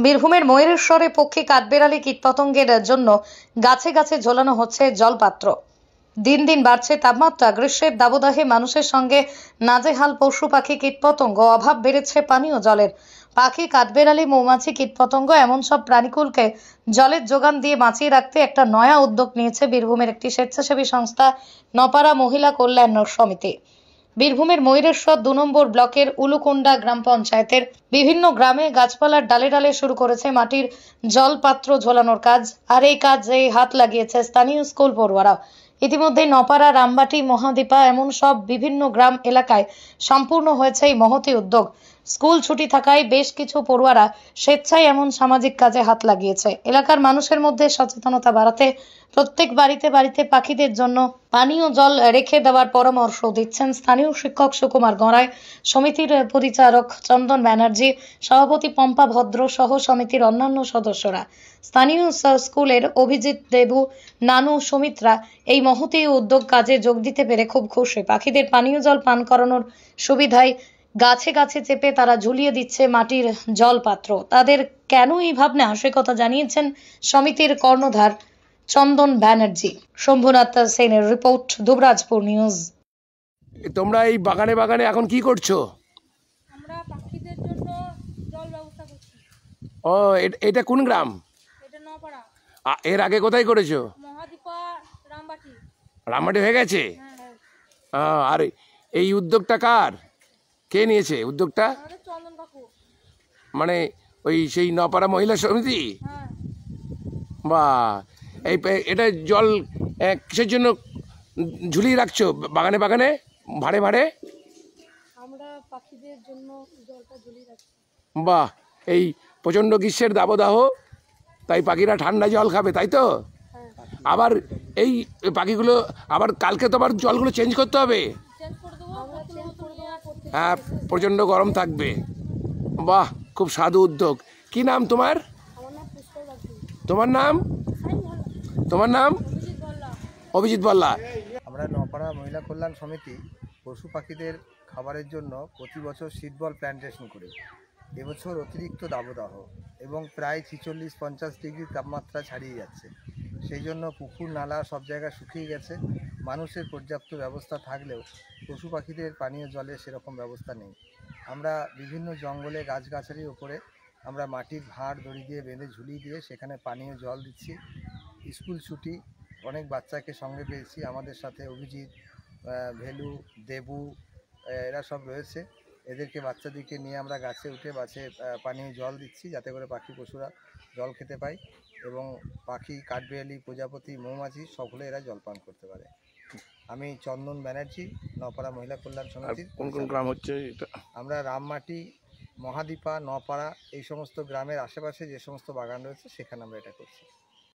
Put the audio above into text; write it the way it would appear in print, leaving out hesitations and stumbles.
বীরভূমের ময়ূরেশ্বরে পক্ষী কাঠবেড়ালি কীটপতঙ্গের জন্য গাছে গাছে ঝোলানো হচ্ছে জলপাত্র। দিন দিন বাড়ছে তাপমাত্রা, গ্রীষ্মের দাবদাহে মানুষের সঙ্গে নাজেহাল পশু পাখি কীটপতঙ্গ, অভাব বেড়েছে পানীয় জলের। পাখি, কাঠবেড়ালি, মৌমাছি, কীটপতঙ্গ এমন সব প্রাণীকুলকে জলের যোগান দিয়ে বাঁচিয়ে রাখতে একটা নয়া উদ্যোগ নিয়েছে বীরভূমের একটি স্বেচ্ছাসেবী সংস্থা নপাড়া মহিলা কল্যাণ সমিতি। বীরভূমের ময়ূরেশ্বর ২ নম্বর ব্লকের উলুকোন্ডা গ্রাম পঞ্চায়েতের বিভিন্ন গ্রামে গাছপালার ডালে ডালে শুরু করেছে মাটির জলপাত্র ঝোলানোর কাজ। আর এই কাজে হাত লাগিয়েছে স্থানীয় স্কুল পড়ুয়ারা। ইতিমধ্যে নপাড়া, রামবাটি, মহাদীপা এমন সব বিভিন্ন গ্রাম এলাকায় সম্পূর্ণ হয়েছে এই মহতী উদ্যোগ। স্কুল ছুটি থাকায় বেশ কিছু পড়ুয়ারা স্বেচ্ছায় এমন সামাজিক কাজে হাত লাগিয়েছে। এলাকার মানুষের মধ্যে সচেতনতা বাড়াতে প্রত্যেক বাড়িতে বাড়িতে পাখিদের জন্য পানীয় জল রেখে দেওয়ার পরামর্শ দিচ্ছেন স্থানীয় শিক্ষক সুকুমার গড়াই, সমিতির পরিচালক চন্দন ব্যানার্জি, সভাপতি পম্পা ভদ্র সহ সমিতির অন্যান্য সদস্যরা। স্থানীয় স্কুলের অভিজিৎ দেবু, নানু, সুমিত্রা এই মহতী উদ্যোগ কাজে যোগ দিতে পেরে খুব খুশি। পাখিদের পানীয় জল পান করানোর সুবিধায় গাছে গাছে চেপে তারা ঝুলিয়ে দিচ্ছে মাটির জলপাত্র। তাদের কেন এই ভাবনা, সে কথা জানিয়েছেন সমিতির কর্ণধার চন্দন ব্যানার্জি। শম্ভুনাথ সেনের রিপোর্ট, দুবরাজপুর নিউজ। তোমরা এই বাগানে বাগানে এখন কি করছো? আমরা পাখিদের জন্য জল ব্যবস্থা করছি। ও, এটা কোন গ্রাম? এটা নপাড়া। এর আগে কোথায় করেছো? মহাদীপা, রামবাটি। রামবাটি হয়ে গেছে? হ্যাঁ। আর এই উদ্যোগটা কার, কে নিয়েছে উদ্যোগটা? আমাদের চন্দন কাকু। মানে ওই সেই নপাড়া মহিলা সমিতি? হ্যাঁ। বা এটা জল কিসের জন্য ঝুলিয়ে রাখছো বাগানে বাগানে, ভাড়ে ভাড়ে? আমরা পাখিদের জন্য জলটা ঝুলিয়ে রাখছি। বাহ, এই প্রচণ্ড গ্রীষ্মের দাবদাহ, তাই পাখিরা ঠান্ডা জল খাবে, তাই তো? হ্যাঁ। আবার এই পাখিগুলো আবার কালকে তো আবার জলগুলো চেঞ্জ করতে হবে। চেঞ্জ করে দেবো। আমরা চেঞ্জ করে দেবো। হ্যাঁ, প্রচণ্ড গরম থাকবে। বাহ, খুব সাধু উদ্যোগ। কি নাম তোমার? আমার নাম পুষ্কর বাগদি। তোমার নাম? তোমার নাম? অভিজিৎ বল্লা। অভিজিৎ বল্লা। আমরা নপাড়া মহিলা কল্যাণ সমিতি পশু পাখিদের খাবারের জন্য প্রতি বছর সিড বল প্ল্যান্টেশন করি। এবছর অতিরিক্ত দাবদাহ এবং প্রায় ৪৬-৫০ ডিগ্রি তাপমাত্রা ছাড়িয়ে যাচ্ছে। সেই জন্য পুকুর, নালা সব জায়গায় শুকিয়ে গেছে। মানুষের পর্যাপ্ত ব্যবস্থা থাকলেও পশু পাখিদের পানীয় জলের সেরকম ব্যবস্থা নেই। আমরা বিভিন্ন জঙ্গলে গাছগাছালির ওপরে আমরা মাটির ভাঁড় দড়ি দিয়ে বেঁধে ঝুলিয়ে দিয়ে সেখানে পানীয় জল দিচ্ছি। স্কুল ছুটি, অনেক বাচ্চাকে সঙ্গে পেয়েছি। আমাদের সাথে অভিজিৎ, ভেলু, দেবু এরা সব রয়েছে। এদেরকে বাচ্চাদেরকে নিয়ে আমরা গাছে উঠে পানীয় জল দিচ্ছি, যাতে করে পাখি পশুরা জল খেতে পায় এবং পাখি, কাঠবিড়ালি, প্রজাপতি, মৌমাছি সকলে এরা জল পান করতে পারে। আমি চন্দন ব্যানার্জি, নপাড়া মহিলা কল্যাণ সমিতির। কোন কোন গ্রাম হচ্ছে এটা? আমরা রামমাটি, মহাদীপা, নপাড়া এই সমস্ত গ্রামের আশেপাশে যে সমস্ত বাগান রয়েছে সেখানে আমরা এটা করছি।